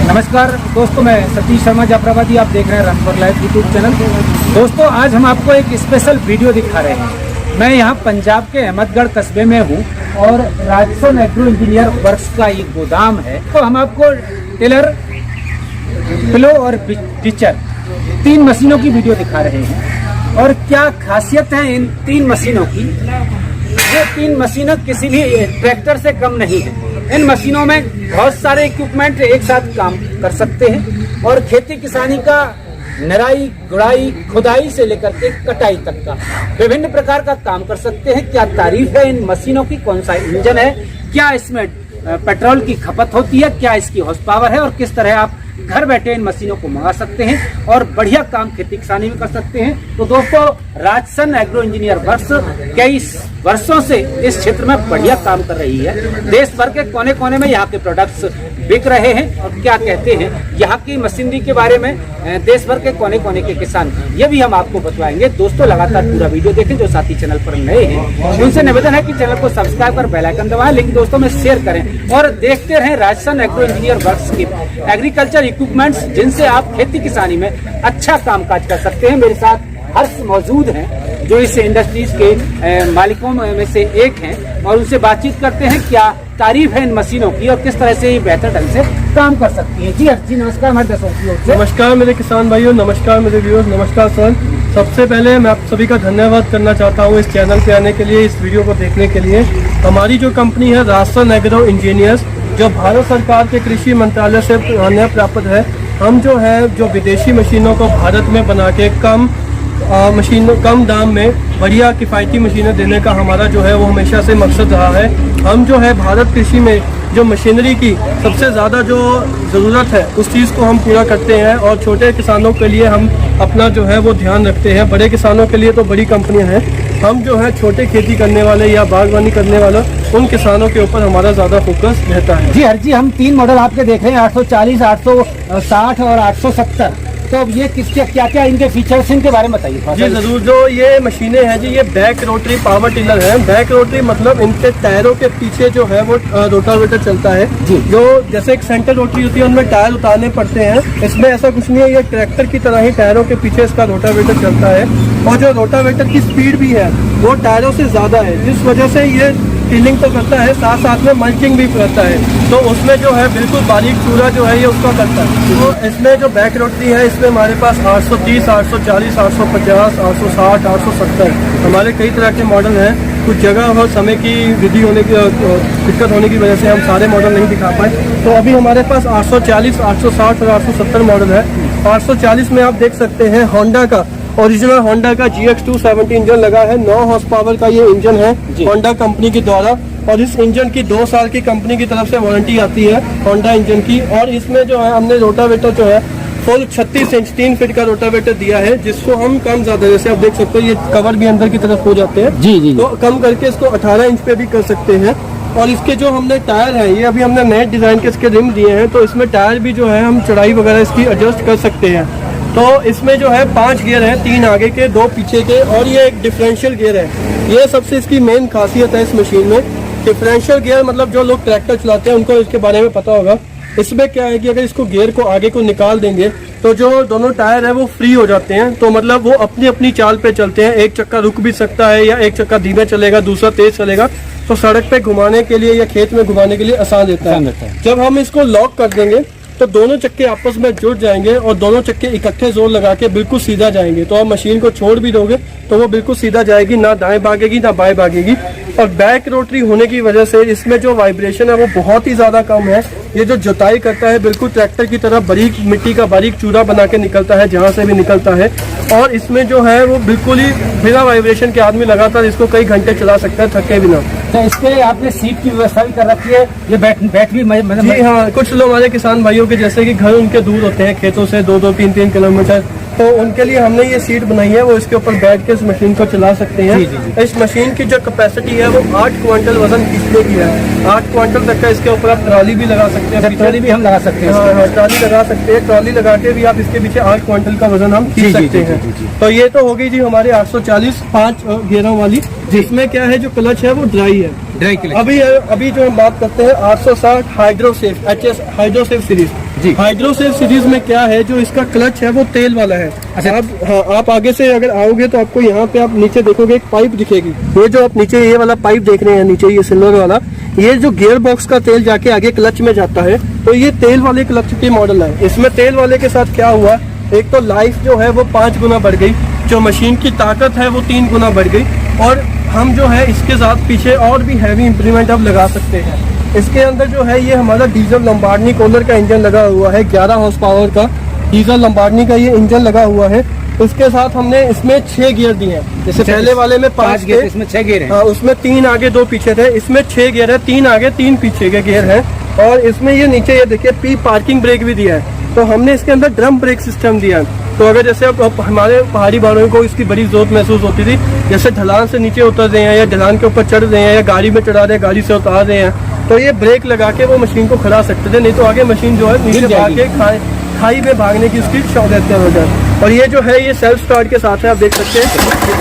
नमस्कार दोस्तों, मैं सतीश शर्मा जाफराबादी। आप देख रहे हैं run for life YouTube channel. दोस्तों, आज हम आपको एक स्पेशल वीडियो दिखा रहे हैं। मैं यहाँ पंजाब के अहमदगढ़ कस्बे में हूँ और राजसन एग्रो इंजीनियर वर्क्स का ये गोदाम है। तो हम आपको टेलर, पिलो और पिचर 3 मशीनों की वीडियो दिखा रहे हैं। और क्या खासियत है इन 3 मशीनों की। ये 3 मशीनें किसी भी ट्रैक्टर से कम नहीं है। इन मशीनों में बहुत सारे इक्विपमेंट एक साथ काम कर सकते हैं और खेती किसानी का निराई, गुड़ाई, खुदाई से लेकर के कटाई तक का विभिन्न प्रकार का काम कर सकते हैं। क्या तारीफ है इन मशीनों की, कौन सा इंजन है, क्या इसमें पेट्रोल की खपत होती है, क्या इसकी हॉर्स पावर है और किस तरह आप घर बैठे इन मशीनों को मंगा सकते हैं और बढ़िया काम खेती किसानी में कर सकते हैं। तो दोस्तों, राजसन एग्रो इंजीनियर वर्क्स कई वर्षों से इस क्षेत्र में बढ़िया काम कर रही है। देश भर के कोने कोने में यहाँ के प्रोडक्ट्स बिक रहे हैं और क्या कहते हैं यहाँ की मशीनरी के बारे में देश भर के कोने कोने के किसान, ये भी हम आपको बतवाएंगे। दोस्तों, लगातार पूरा वीडियो देखें। जो साथी चैनल पर नए हैं उनसे निवेदन है कि चैनल को सब्सक्राइब कर बेल आइकन दबाएं, लिंक दोस्तों में शेयर करें और देखते रहें राजसन एग्रो इंजीनियर वर्क्स की एग्रीकल्चर इक्विपमेंट्स, जिनसे आप खेती किसानी में अच्छा कामकाज कर सकते हैं। मेरे साथ हर्ष मौजूद हैं जो इस इंडस्ट्रीज के मालिकों में से एक हैं और उनसे बातचीत करते हैं क्या तारीफ है इन मशीनों की और किस तरह से ये बेहतर ढंग से काम कर सकती है। जी हर्ष जी, नमस्कार। हमारे दर्शकों की ओर से नमस्कार मेरे किसान भाइयों, नमस्कार मेरे व्यूअर्स, नमस्कार सर। सबसे पहले मैं आप सभी का धन्यवाद करना चाहता हूँ इस चैनल पे आने के लिए, इस वीडियो को देखने के लिए। हमारी जो कंपनी है राजसन एग्रो इंजीनियर्स, जो भारत सरकार के कृषि मंत्रालय से मान्यता प्राप्त है। हम जो है जो विदेशी मशीनों को भारत में बना के कम दाम में बढ़िया किफ़ायती मशीनें देने का हमारा जो है वो हमेशा से मकसद रहा है। हम जो है भारत कृषि में जो मशीनरी की सबसे ज़्यादा जो ज़रूरत है उस चीज़ को हम पूरा करते हैं और छोटे किसानों के लिए हम अपना जो है वो ध्यान रखते हैं। बड़े किसानों के लिए तो बड़ी कंपनियां हैं, हम जो है छोटे खेती करने वाले या बागवानी करने वाला उन किसानों के ऊपर हमारा ज़्यादा फोकस रहता है। जी हर जी, हम 3 मॉडल आपके देख रहे हैं, 840, 860 और 870। तो अब ये किसके क्या क्या इनके फीचर्स इनके बारे में बताइए। जी जरूर। जो ये मशीनें हैं जी, ये बैक रोटरी पावर टिलर है। बैक रोटरी मतलब इनके टायरों के पीछे जो है वो रोटावेटर चलता है जी। जो जैसे एक सेंटर रोटरी होती है उनमें टायर उतारने पड़ते हैं, इसमें ऐसा कुछ नहीं है। ये ट्रैक्टर की तरह ही टायरों के पीछे इसका रोटावेटर चलता है और जो रोटावेटर की स्पीड भी है वो टायरों से ज़्यादा है, जिस वजह से ये टिलिंग तो करता है, साथ साथ में मल्चिंग भी करता है। तो उसमें जो है बिल्कुल बारीक चूरा जो है ये उसका करता है। तो इसमें जो बैक रोटरी है इसमें हमारे पास 830, 840, 850, 860, 870 हमारे कई तरह के मॉडल हैं। कुछ जगह और समय की विधि होने की दिक्कत होने की वजह से हम सारे मॉडल नहीं दिखा पाए। तो अभी हमारे पास 840, 860 और 870 मॉडल है। 840 में आप देख सकते हैं होंडा का ओरिजिनल होंडा का GX270 इंजन लगा है। 9 हॉर्स पावर का ये इंजन है होंडा कंपनी के द्वारा और इस इंजन की 2 साल की कंपनी की तरफ से वारंटी आती है होंडा इंजन की। और इसमें जो है हमने रोटावेटर जो है फुल 36 इंच 3 फीट का रोटावेटर दिया है, जिसको हम कम ज्यादा, जैसे आप देख सकते हैं ये कवर भी अंदर की तरफ हो जाते हैं जी जी, तो कम करके इसको 18 इंच पे भी कर सकते हैं। और इसके जो हमने टायर है ये अभी हमने नए डिजाइन के इसके रिम दिए हैं, तो इसमें टायर भी जो है हम चढ़ाई वगैरह इसकी एडजस्ट कर सकते हैं। तो इसमें जो है 5 गियर हैं, 3 आगे के 2 पीछे के और ये एक डिफरेंशियल गियर है। ये सबसे इसकी मेन खासियत है इस मशीन में। डिफरेंशियल गियर मतलब जो लोग ट्रैक्टर चलाते हैं उनको इसके बारे में पता होगा। इसमें क्या है कि अगर इसको गियर को आगे को निकाल देंगे तो जो दोनों टायर है वो फ्री हो जाते हैं। तो मतलब वो अपनी अपनी चाल पे चलते हैं। एक चक्का रुक भी सकता है या एक चक्का धीमे चलेगा, दूसरा तेज चलेगा। तो सड़क पे घुमाने के लिए या खेत में घुमाने के लिए आसान रहता है। जब हम इसको लॉक कर देंगे तो दोनों चक्के आपस में जुड़ जाएंगे और दोनों चक्के इकट्ठे जोर लगा के बिल्कुल सीधा जाएंगे। तो आप मशीन को छोड़ भी दोगे तो वो बिल्कुल सीधा जाएगी, ना दाएं भागेगी ना बाएं भागेगी। और बैक रोटरी होने की वजह से इसमें जो वाइब्रेशन है वो बहुत ही ज्यादा कम है। ये जो जुताई करता है बिल्कुल ट्रैक्टर की तरह बारीक मिट्टी का बारीक चूरा बना के निकलता है, जहाँ से भी निकलता है। और इसमें जो है वो बिल्कुल ही बिना वाइब्रेशन के आदमी लगातार इसको कई घंटे चला सकता है, थके बिना। तो इसके आपने सीट की व्यवस्था भी कर रखी है, ये बैठ भी जी हाँ। कुछ लोग हमारे किसान भाइयों के जैसे कि घर उनके दूर होते हैं खेतों से 2-2, 3-3 किलोमीटर, तो उनके लिए हमने ये सीट बनाई है, वो इसके ऊपर बैठ के इस मशीन को चला सकते हैं। इस मशीन की जो कैपेसिटी है वो 8 क्विंटल वजन खींचने की है। 8 क्विंटल तक का इसके ऊपर आप ट्रॉली भी लगा सकते हैं। ट्रॉली भी हम लगा सकते हैं। हाँ, ट्रॉली लगा सकते हैं। ट्रॉली लगा के भी आप इसके पीछे 8 क्विंटल का वजन हम खींच सकते हैं। तो ये तो हो गई जी हमारे 840 5 गियरों वाली, जिसमें क्या है जो क्लच है वो ड्राई है। Dry clutch. अभी जो हम बात करते हैं 860 हाइड्रोसेफ HS हाइड्रोसेफ सीरीज जी। हाइड्रोसेफ सीरीज में क्या है, जो इसका क्लच है वो तेल वाला है। अच्छा। आप आगे से अगर आओगे तो आपको यहाँ पे आप नीचे देखोगे एक पाइप दिखेगी। ये जो आप नीचे ये वाला पाइप देख रहे हैं नीचे, ये सिल्वर वाला, ये जो गियर बॉक्स का तेल जाके आगे क्लच में जाता है, तो ये तेल वाले क्लच के मॉडल है। इसमें तेल वाले के साथ क्या हुआ, एक तो लाइफ जो है वो 5 गुना बढ़ गई, जो मशीन की ताकत है वो 3 गुना बढ़ गई, और हम जो है इसके साथ पीछे और भी हैवी इम्प्लीमेंट अब लगा सकते हैं। इसके अंदर जो है ये हमारा डीजल लंबार्डनी कॉलर का इंजन लगा हुआ है, 11 हॉर्स पावर का डीजल लंबार्डनी का ये इंजन लगा हुआ है। इसके साथ हमने इसमें 6 गियर दिए हैं। जैसे पहले वाले में 5 गियर, इसमें 6 गियर हैं। हाँ, उसमें 3 आगे 2 पीछे थे, इसमें 6 गियर है, 3 आगे 3 पीछे के गियर है। और इसमें ये नीचे ये देखिए पी पार्किंग ब्रेक भी दिया है। तो हमने इसके अंदर ड्रम ब्रेक सिस्टम दिया है। तो अगर जैसे अब हमारे पहाड़ी वालों को इसकी बड़ी जरूरत महसूस होती थी, जैसे ढलान से नीचे उतर रहे हैं या ढलान के ऊपर चढ़ रहे हैं या गाड़ी में चढ़ा रहे हैं, गाड़ी से उतार रहे हैं, तो ये ब्रेक लगा के वो मशीन को खड़ा सकते थे, नहीं तो आगे मशीन जो है नीचे भाग के खाई में भागने की उसकी शौकत हो जाए। और ये जो है ये सेल्फ स्टार्ट के साथ है, आप देख सकते हैं,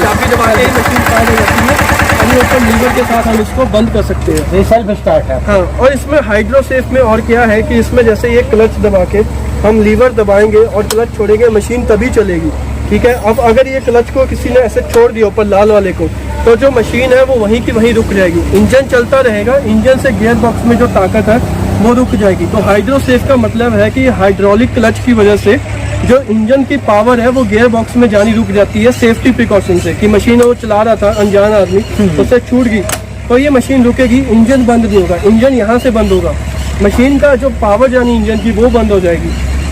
चाबी दबा के मशीन स्टार्ट हो जाती है। और ऊपर लीवर के साथ हम इसको बंद कर सकते हैं, ये सेल्फ स्टार्ट है। हाँ। और इसमें हाइड्रोसेफ में और क्या है कि इसमें जैसे ये क्लच दबा के हम लीवर दबाएंगे और क्लच छोड़ेंगे, मशीन तभी चलेगी। ठीक है। अब अगर ये क्लच को किसी ने ऐसे छोड़ दिया ऊपर लाल वाले को, तो जो मशीन है वो वहीं की वहीं रुक जाएगी, इंजन चलता रहेगा, इंजन से गियर बॉक्स में जो ताकत है वो रुक जाएगी। तो हाइड्रोसेफ का मतलब है कि हाइड्रोलिक क्लच की वजह से जो इंजन की पावर है वो गियर बॉक्स में जानी रुक जाती है, सेफ्टी प्रिकॉशन से, कि मशीन वो चला रहा था अनजान आदमी, उससे छूट गई तो ये मशीन रुकेगी, इंजन बंद नहीं होगा, इंजन यहाँ से बंद होगा, मशीन का जो पावर जानी इंजन की वो बंद हो जाएगी।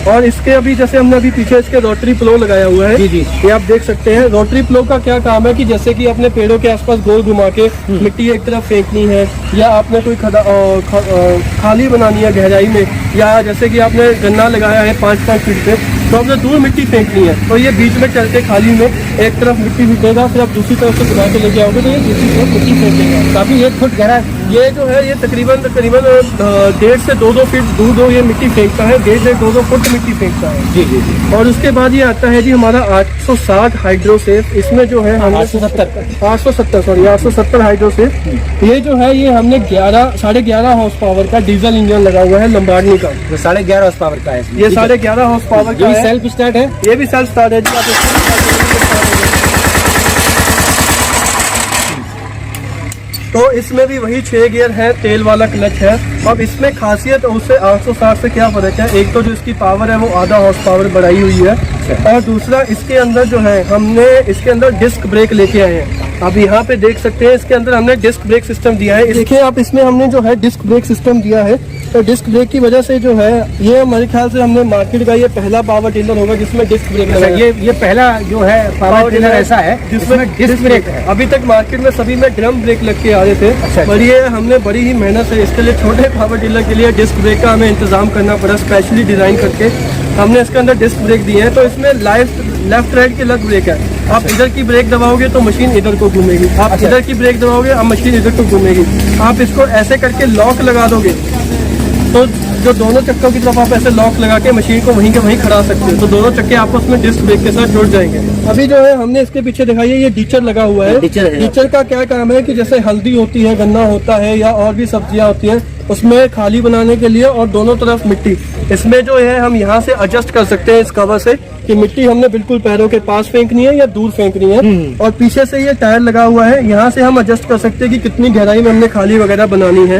और इसके अभी जैसे हमने अभी पीछे इसके रोटरी प्लो लगाया हुआ है, जी। ये आप देख सकते हैं। रोटरी प्लो का क्या काम है कि जैसे कि अपने पेड़ों के आसपास गोल घुमा के मिट्टी एक तरफ फेंकनी है, या आपने कोई खाली बनानी है गहराई में, या जैसे कि आपने गन्ना लगाया है 5-5 फीट पे, तो आपने दूर मिट्टी फेंकनी है, तो ये बीच में चल के खाली में एक तरफ मिट्टी फेंकेगा, फिर आप दूसरी तरफ से घुमा के लेके आओगे तो ये दूसरी तरफ मिट्टी फेंकेगा। काफी 1 फुट गहरा ये जो है ये तकरीबन 1.5 से 2 फीट दूर ये मिट्टी फेंकता है, 1.5 से 2 फुट मिट्टी फेंकता है। जी। और उसके बाद ये आता है जी हमारा 860 हाइड्रोसेफ। इसमें जो है हमने 870 हाइड्रोसेफ। ये जो है ये हमने 11.5 हॉर्स पावर का डीजल इंजन लगा हुआ है लंबार्डनी का, जो 11.5 हॉर्स पावर का है। ये 11.5 हॉर्स पावर का है। सेल्फ स्टार्ट है, ये भी सेल्फ स्टार्ट है जी। आप तो इसमें भी वही 6 गियर है, तेल वाला क्लच है। अब इसमें खासियत उससे 860 से क्या फर्क है, एक तो जो इसकी पावर है वो आधा हॉर्स पावर बढ़ाई हुई है, और दूसरा इसके अंदर जो है हमने इसके अंदर डिस्क ब्रेक लेके आए हैं। आप यहाँ पे देख सकते हैं इसके अंदर हमने डिस्क ब्रेक सिस्टम दिया है। देखिए आप इसमें हमने जो है डिस्क ब्रेक सिस्टम दिया है, तो डिस्क ब्रेक की वजह से जो है ये हमारे ख्याल से हमने मार्केट का ये पहला पावर टिलर होगा जिसमें डिस्क ब्रेक लगा है। ये पहला जो है पावर टिलर ऐसा है जिसमें डिस्क ब्रेक है। अभी तक मार्केट में सभी में ड्रम ब्रेक लग के आ रहे थे, पर ये हमने बड़ी ही मेहनत से इसके लिए छोटे पावर टिलर के लिए डिस्क ब्रेक का हमें इंतजाम करना पड़ा, स्पेशली डिजाइन करके हमने इसके अंदर डिस्क ब्रेक दिए हैं। तो इसमें लेफ्ट राइट की अलग ब्रेक है। आप इधर की ब्रेक दबाओगे तो मशीन इधर को घूमेगी, आप इधर की ब्रेक दबाओगे अब मशीन इधर को घूमेगी। आप इसको ऐसे करके लॉक लगा दोगे तो जो दोनों चक्कों की तरफ आप ऐसे लॉक लगा के मशीन को वहीं के वहीं खड़ा सकते हो, तो दोनों चक्के आपस में डिस्क ब्रेक के साथ जुड़ जाएंगे। अभी जो है हमने इसके पीछे दिखाई है ये डीचर लगा हुआ है। डीचर का क्या काम है कि जैसे हल्दी होती है, गन्ना होता है, या और भी सब्जियां होती हैं, उसमें खाली बनाने के लिए और दोनों तरफ मिट्टी, इसमें जो है हम यहाँ से एडजस्ट कर सकते हैं इस कवर से कि मिट्टी हमने बिल्कुल पैरों के पास फेंकनी है या दूर फेंकनी है। और पीछे से ये टायर लगा हुआ है, यहाँ से हम एडजस्ट कर सकते हैं कि कितनी गहराई में हमने खाली वगैरह बनानी है।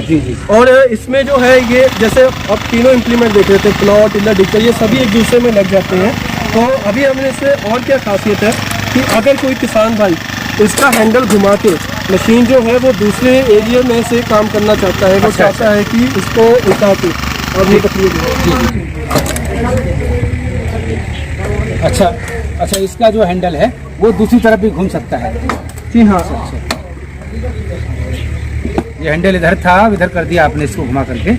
और इसमें जो है ये जैसे अब तीनों इम्प्लीमेंट देख रहे थे, प्लॉ, टिलर, डिचर, ये सभी एक दूसरे में लग जाते हैं। तो अभी हमने इससे और क्या खासियत है कि अगर कोई किसान भाई इसका हैंडल घुमा के मशीन जो है वो दूसरे एरिया में से काम करना चाहता है, वो चाहता है कि इसको उठा के और ये अच्छा, इसका जो हैंडल है वो दूसरी तरफ भी घूम सकता है। जी हाँ। ये हैंडल इधर था, अब इधर कर दिया आपने इसको घुमा करके,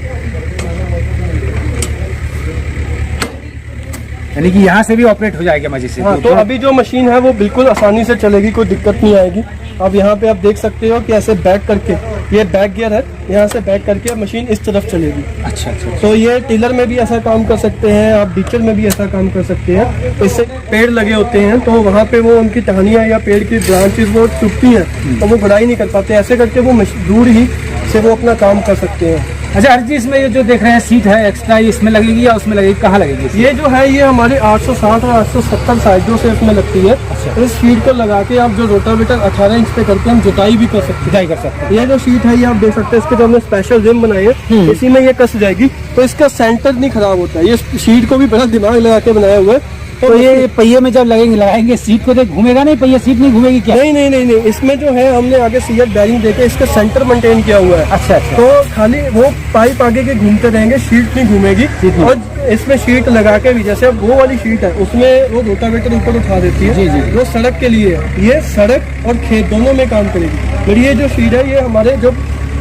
यानी कि यहाँ से भी ऑपरेट हो जाएगा मजे से। हाँ, तो अभी जो मशीन है वो बिल्कुल आसानी से चलेगी, कोई दिक्कत नहीं आएगी। अब यहाँ पे आप देख सकते हो कि ऐसे बैक करके, ये बैक गियर है, यहाँ से बैक करके मशीन इस तरफ चलेगी। अच्छा। तो ये टिलर में भी ऐसा काम कर सकते हैं, आप डीचर में भी ऐसा काम कर सकते हैं। इससे पेड़ लगे होते हैं तो वहाँ पे वो उनकी टहनियाँ या पेड़ की ब्रांचेस वो चुपती हैं तो वो बढ़ाई नहीं कर पाते, ऐसे करके वो दूर ही से वो अपना काम कर सकते हैं। अच्छा हर चीज में ये जो देख रहे हैं सीट है एक्स्ट्रा, इसमें लगेगी या उसमें लगेगी, कहाँ लगेगी? ये जो है ये हमारे 860 और 870 साइडों से इसमें लगती है। अच्छा। इस शीट को लगा के आप जो रोटावेटर 18 इंच पे करके हम जुताई भी कर सकते हैं। जुताई कर सकते हैं। ये जो शीट है ये आप देख सकते हैं, इसके जो हमने स्पेशल रिम बनाई है इसी में ये कस जाएगी, तो इसका सेंटर नहीं खराब होता है। ये शीट को भी बड़ा दिमाग लगा के बनाया हुआ है। तो ये पहिए में जब लगाएंगे सीट को, तो घूमेगा नहीं पहिया, सीट नहीं घूमेगी क्या? नहीं, इसमें जो है हमने आगे सीएट बैरिंग देके इसका सेंटर मेंटेन किया हुआ है। अच्छा। तो खाली वो पाइप आगे के घूमते रहेंगे, शीट नहीं घूमेगी। और इसमें शीट लगा के भी, जैसे अब वो वाली शीट है उसमें वो रोटावेटर ऊपर उठा देती है। जी। वो सड़क के लिए है, ये सड़क और खेत दोनों में काम करेगी। और ये जो शीट है ये हमारे जो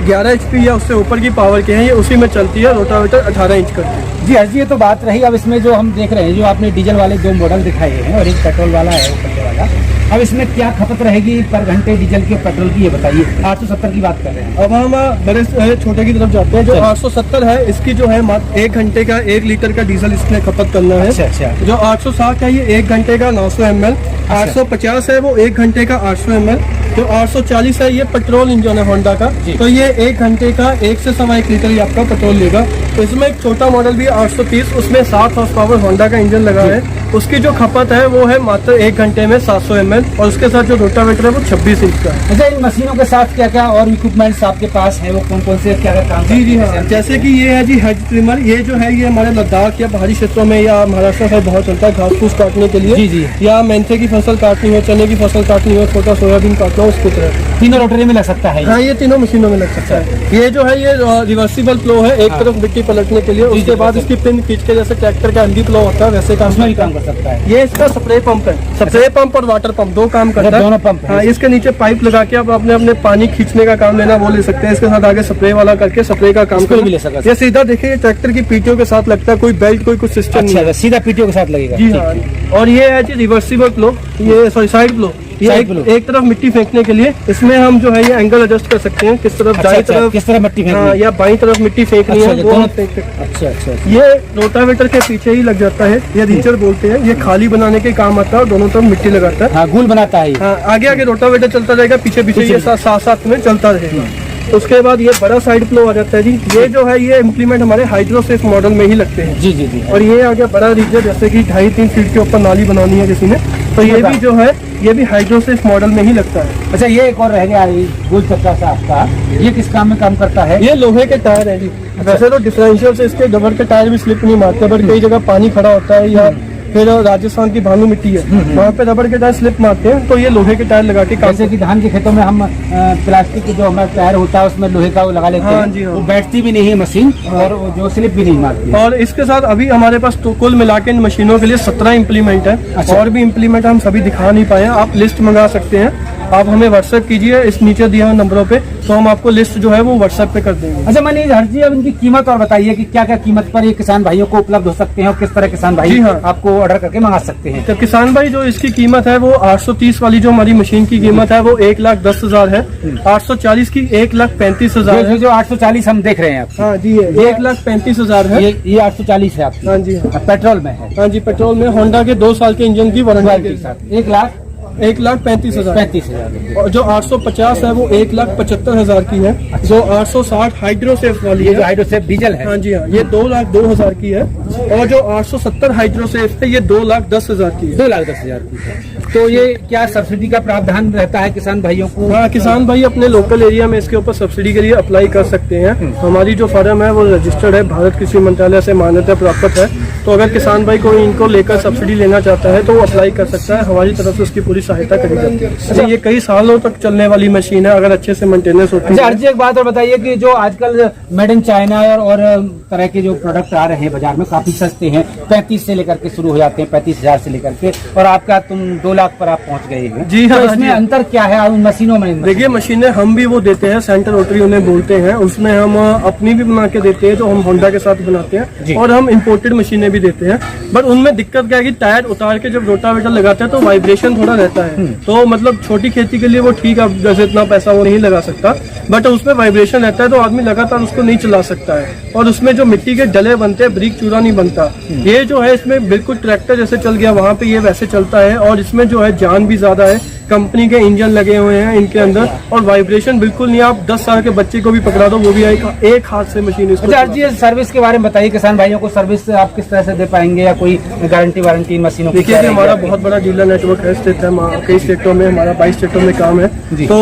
11 HP या उससे ऊपर की पावर के हैं, ये उसी में चलती है। रोटावेटर 18 इंच करती है। जी हर जी, ये तो बात रही। अब इसमें जो हम देख रहे हैं, जो आपने डीजल वाले 2 मॉडल दिखाए हैं और एक पेट्रोल वाला है ऊपर वाला, अब इसमें क्या खपत रहेगी पर घंटे डीजल की पेट्रोल की, ये बताइए। 870 की बात कर रहे हैं। अब हम बड़े छोटे की तरफ जाते हैं। जो 870 है इसकी जो है मात्र 1 घंटे का 1 लीटर का डीजल इसमें खपत करना है। अच्छा। जो 860 है ये 1 घंटे का 900 ml। 850 है वो 1 घंटे का 800 ml। जो 840 है ये पेट्रोल इंजन है होंडा का, तो ये 1 घंटे का 1 से 1.25 लीटर ही आपका पेट्रोल लेगा। तो इसमें एक छोटा मॉडल भी 830, उसमें 7 हॉर्स पावर होंडा का इंजन लगा है। उसकी जो खपत है वो है मात्र 1 घंटे में 700 ml, और उसके साथ जो रोटावेटर है वो 26 इंच का है। अच्छा, इन मशीनों के साथ क्या क्या और इक्विपमेंट्स आपके पास है, वो कौन कौन से क्या क्या काम? जी हाँ, जैसे कि ये है जी हेड ट्रिमर। ये जो है ये हमारे लद्दाख या पहाड़ी क्षेत्रों में या महाराष्ट्र में बहुत चलता है, घास फूस काटने के लिए। जी। या मेंथे की फसल काटनी हो, चने की फसल काटनी हो, छोटा सोयाबीन काटना हो, उसकी तरह तीनों रोटरी में लग सकता है। हाँ, ये तीनों मशीनों में लग सकता है। ये जो है ये रिवर्सिबल प्लो है, एक तरफ मिट्टी पलटने के लिए। उसके बाद इसकी पिन खींच के, जैसे ट्रैक्टर का हंडी प्लो होता है वैसे काम कर सकता है। ये इसका स्प्रे पंप है। स्प्रे पंप और वाटर पंप 2 काम करता है। दोनों पंप। हाँ, इसके नीचे पाइप लगा के आप अपने पानी खींचने का काम लेना वो ले सकते हैं। इसके साथ आगे स्प्रे वाला करके स्प्रे का काम भी ले सकते हैं। ये सीधा देखिए ट्रैक्टर की पीटीओ के साथ लगता है, कोई बेल्ट कोई कुछ सिस्टम नहीं है, सीधा पीटीओ के साथ लगेगा। जी हाँ। और ये है जी रिवर्सिबल प्लो, ये सॉरी साइड प्लो। ये एक तरफ मिट्टी फेंकने के लिए, इसमें हम जो है ये एंगल एडजस्ट कर सकते हैं, किस तरफ दाईं तरफ, किस तरह मिट्टी फेंकनी है या बाईं तरफ मिट्टी फेंकनी है वो हम फेंक सकते हैं। अच्छा। ये रोटावेटर के पीछे ही लग जाता है, ये रीचर बोलते हैं। ये खाली बनाने के काम आता है और दोनों तरफ मिट्टी लगाता है। हाँ, गोल बनाता है। हाँ, आगे रोटावेटर चलता रहेगा, पीछे ये साथ में चलता रहेगा। उसके बाद ये बड़ा साइड प्लो आ जाता है जी। ये जो है ये इम्प्लीमेंट हमारे हाइड्रोसेफ मॉडल में ही लगते हैं। जी। और ये आ गया बड़ा रीचर, जैसे कि 2.5-3 फीट के ऊपर नाली बनानी है किसी ने, तो ये भी जो है ये भी हाइड्रोसेफ मॉडल में ही लगता है। अच्छा, ये एक और रह गया गोल चक्का सा आपका, ये किस काम में काम करता है? ये लोहे के टायर है जी। वैसे तो डिफरेंशियल से इसके रबर के टायर भी स्लिप नहीं मारते, बट कई जगह पानी खड़ा होता है या फिर राजस्थान की भालू मिट्टी है, वहाँ पे रबर के टायर स्लिप मारते हैं, तो ये लोहे के टायर लगा के काम। जैसे कि धान के खेतों में हम प्लास्टिक के जो हमारा टायर होता है उसमें लोहे का वो लगा लेते हैं। जी हाँ। वो बैठती भी नहीं है मशीन, और वो जो स्लिप भी नहीं मारती। और इसके साथ अभी हमारे पास तो कुल मिला के इन मशीनों के लिए 17 इम्प्लीमेंट है। अच्छा। और भी इम्प्लीमेंट हम सभी दिखा नहीं पाए हैं, आप लिस्ट मंगा सकते हैं। आप हमें व्हाट्सएप कीजिए इस नीचे दिए हुए नंबरों पे, तो हम आपको लिस्ट जो है वो व्हाट्सएप पे कर देंगे। अच्छा मनीष हर जी, अब इनकी कीमत और बताइए कि क्या क्या कीमत पर ये किसान भाइयों को उपलब्ध हो सकते हैं और किस तरह किसान भाई जी हाँ। आपको ऑर्डर करके मंगा सकते हैं? तो किसान भाई जो इसकी कीमत है वो 830 वाली जो हमारी मशीन की कीमत है वो 1,10,000 है। 840 की 1,35,000 है। जो 840 हम देख रहे हैं आप। हाँ जी, 1,35,000 है। ये 840 है आपकी। हाँ जी हाँ। पेट्रोल में है। हाँ जी, पेट्रोल में होंडा के 2 साल के इंजन की वारंटी के साथ 1,35,000। 1,35,000। और जो 850 है वो 1,75,000 की है। जो 860 हाइड्रोसेफ वाली ये है, जो हाइड्रोसेफ डीजल है। हाँ जी हाँ, ये 2,02,000 की है। और जो 870 हाइड्रोसेफ है ये 2,10,000 की है। 2,10,000 की है। तो ये क्या सब्सिडी का प्रावधान रहता है किसान भाइयों को? हाँ, किसान भाई अपने लोकल एरिया में इसके ऊपर सब्सिडी के लिए अप्लाई कर सकते हैं। हमारी जो फर्म है वो रजिस्टर्ड है, भारत कृषि मंत्रालय से मान्यता प्राप्त है। तो अगर किसान भाई कोई इनको लेकर सब्सिडी लेना चाहता है तो वो अप्लाई कर सकता है, हमारी तरफ से उसकी पूरी सहायता करी जाती है। अच्छा, ये कई सालों तक चलने वाली मशीन है अगर अच्छे से मेंटेनेंस होती है। अच्छा, एक बात और बताइए कि जो आजकल मेड इन चाइना और तरह के जो प्रोडक्ट आ रहे हैं बाजार में, काफी सस्ते हैं, 35 से लेकर के शुरू हो जाते हैं, 35,000 से लेकर के, और आपका तुम 2 लाख पर आप पहुंच गए हैं। जी हाँ, तो इसमें अंतर क्या है उन मशीनों में? देखिए, मशीनें हम भी वो देते हैं, सेंटर रोटरी उन्हें बोलते हैं, उसमें हम अपनी भी बना के देते हैं जो हम होंडा के साथ बनाते हैं, और हम इम्पोर्टेड मशीनें भी देते हैं। बट उनमें दिक्कत क्या है कि टायर उतार के जब रोटावेटर लगाते हैं तो वाइब्रेशन थोड़ा रहता है। तो मतलब छोटी खेती के लिए वो ठीक है, जैसे इतना पैसा वो नहीं लगा सकता, बट उसमें वाइब्रेशन रहता है तो आदमी लगातार उसको नहीं चला सकता है। और उसमें जो मिट्टी के डले बनते हैं, ब्रिक चूरा नहीं बनता। ये ये जो है इसमें बिल्कुल ट्रैक्टर जैसे चल गया वहाँ पे ये वैसे चलता है, और इसमें जो है जान भी ज़्यादा है, कंपनी के इंजन लगे हुए हैं इनके अंदर, और वाइब्रेशन बिल्कुल नहीं। आप 10 साल के बच्चे को भी पकड़ा दो वो भी एक हाथ से मशीन इसको। अच्छा जी, सर्विस के बारे में बताइए, किसान भाइयों को सर्विस आप किस तरह से दे पाएंगे, या कोई गारंटी वारंटी मशीनों की? देखिए हमारा बहुत बड़ा डीलर नेटवर्क है, स्टेट है, कई स्टेटों में, हमारा 22 स्टेटों में काम है। तो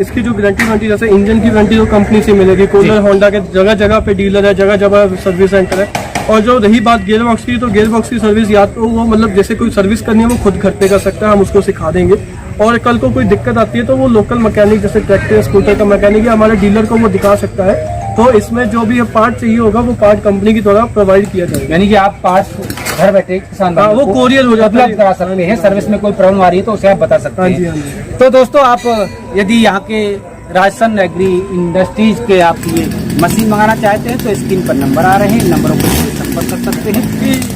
इसकी जो गारंटी जैसे इंजन की गारंटी तो कंपनी से मिलेगी। कूलर होंडा के जगह जगह पे डीलर है, जगह जगह सर्विस सेंटर है। और जो रही बात गियर बॉक्स की, तो गियर बॉक्स की सर्विस या तो वो मतलब जैसे कोई सर्विस करनी है वो खुद घर पे कर सकता है, हम उसको सिखा देंगे। और कल को कोई दिक्कत आती है तो वो लोकल मैकेनिक जैसे ट्रैक्टर स्कूटर का मैकेनिक है हमारे डीलर को वो दिखा सकता है। तो इसमें जो भी पार्ट चाहिए होगा वो पार्ट कंपनी की द्वारा प्रोवाइड किया जाएगा। यानी कि आप पार्ट घर बैठे किसान वो कोरियर हो जाता है, करा सकते हैं। सर्विस में कोई प्रॉब्लम आ रही है तो उसे आप बता सकते हैं। तो दोस्तों, आप यदि यहाँ के राजसन एग्री इंडस्ट्रीज के आप ये मशीन मंगाना चाहते हैं तो स्क्रीन पर नंबर आ रहे हैं, नंबरों पर संपर्क कर सकते हैं।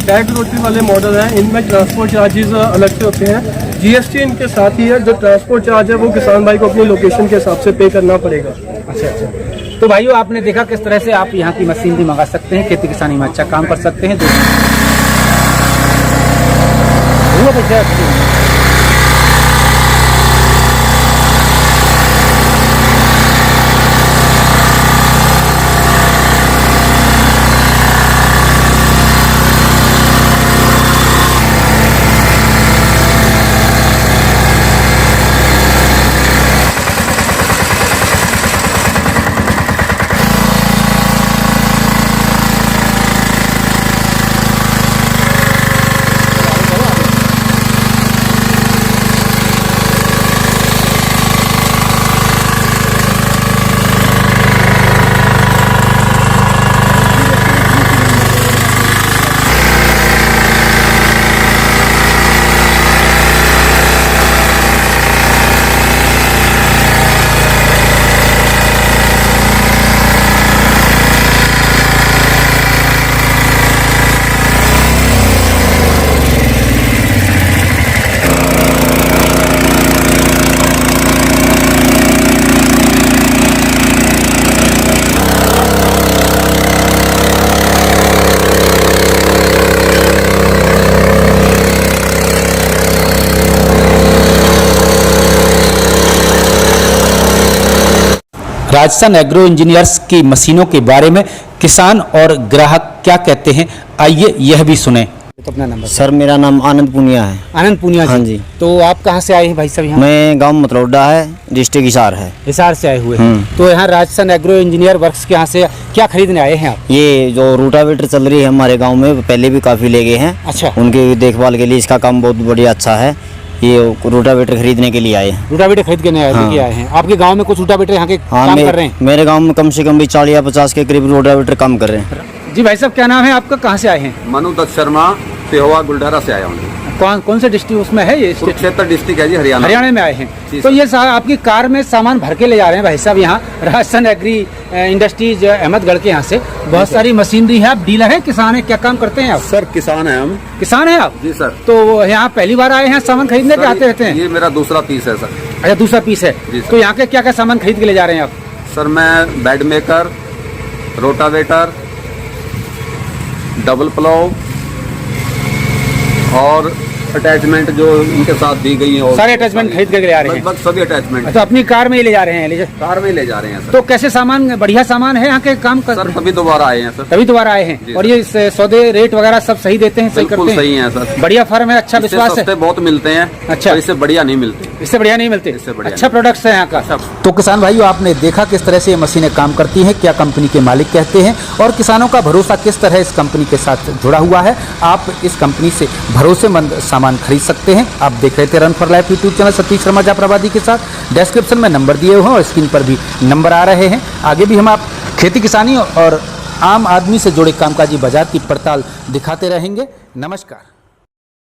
बैक रोटरी वाले मॉडल हैं, इनमें ट्रांसपोर्ट चार्जेस अलग से होते हैं, जीएसटी इनके साथ ही है। जो ट्रांसपोर्ट चार्ज है वो किसान भाई को अपनी लोकेशन के हिसाब से पे करना पड़ेगा। अच्छा। तो भाइयों, आपने देखा किस तरह से आप यहाँ की मशीन भी मंगा सकते हैं, खेती किसानी में अच्छा काम कर सकते हैं। राजसन एग्रो इंजीनियर्स की मशीनों के बारे में किसान और ग्राहक क्या कहते हैं, आइए यह भी सुने। तो अपना नंबर। सर मेरा नाम आनंद पुनिया है। आनंद पुनिया जी। हाँ जी। तो आप कहाँ से आए हैं भाई साहब? यहाँ मैं गांव मतलौडा है, डिस्ट्रिक्ट हिसार है। हिसार से आए हुए हैं। तो यहाँ राजसन एग्रो इंजीनियर वर्क्स के यहाँ से क्या खरीदने आए हैं आप? ये जो रोटावेटर चल रही है हमारे गांव में, पहले भी काफ़ी ले गए हैं। अच्छा। उनकी देखभाल के लिए इसका काम बहुत बढ़िया अच्छा है। ये रोटावेटर खरीदने के लिए आए हैं। रोटावेटर खरीद के लेके आए हैं। आपके गांव में कुछ रोटावेटर यहाँ के काम कर रहे हैं? मेरे गांव में कम से कम भी 40 या 50 के करीब रोटावेटर काम कर रहे हैं। जी भाई साहब, क्या नाम है आपका, कहाँ से आए हैं? मनु दत्त शर्मा, पेहोवा गुलडारा से आया हूँ। कौन से डिस्ट्रिक्ट उसमें है ये? कुरुक्षेत्र डिस्ट्रिक्ट है जी, हरियाणा में आए हैं। तो ये आपकी कार में सामान भर के ले जा रहे हैं भाई साहब यहाँ राजसन एग्री इंडस्ट्रीज अहमदगढ़ के यहाँ से। बहुत सारी मशीनरी है। आप डीलर है, किसान है, क्या काम करते हैं आप? सर किसान है हम। किसान है आप? जी सर। तो यहाँ पहली बार आए हैं सामान खरीदने के आते रहते हैं? ये मेरा दूसरा पीस है सर। अच्छा, दूसरा पीस है। तो यहाँ के क्या क्या सामान खरीद के ले जा रहे हैं आप? सर मैं bed maker, rotavator, double plough और अटैचमेंट जो इनके साथ दी गई है, सारे अटैचमेंट खरीद करके ले आ रहे हैं? लगभग सभी अटैचमेंट। तो अपनी कार में ही ले जा रहे हैं? कार में ले जा रहे हैं सर। तो कैसे सामान, बढ़िया सामान है यहाँ के काम कर? सर तभी दोबारा आए हैं सर। तभी दोबारा आए हैं। और ये सौदे रेट वगैरह सब सही देते हैं? सही करते हैं? सही है सर। बढ़िया फर्म है, अच्छा विश्वास है? बहुत मिलते हैं। अच्छा। इससे बढ़िया नहीं मिलते। इससे बढ़िया नहीं मिलते? अच्छा प्रोडक्ट्स है यहाँ का। तो किसान भाइयों, आपने देखा किस तरह से ये मशीनें काम करती हैं, क्या कंपनी के मालिक कहते हैं और किसानों का भरोसा किस तरह इस कंपनी के साथ जुड़ा हुआ है। आप इस कंपनी से भरोसेमंद सामान खरीद सकते हैं। आप देख रहे थे run for life YouTube channel Satish Sharma Jafarabadi के साथ। डिस्क्रिप्शन में नंबर दिए हुए हैं और स्क्रीन पर भी नंबर आ रहे हैं। आगे भी हम आप खेती किसानी और आम आदमी से जुड़े कामकाजी बाजार की पड़ताल दिखाते रहेंगे। नमस्कार।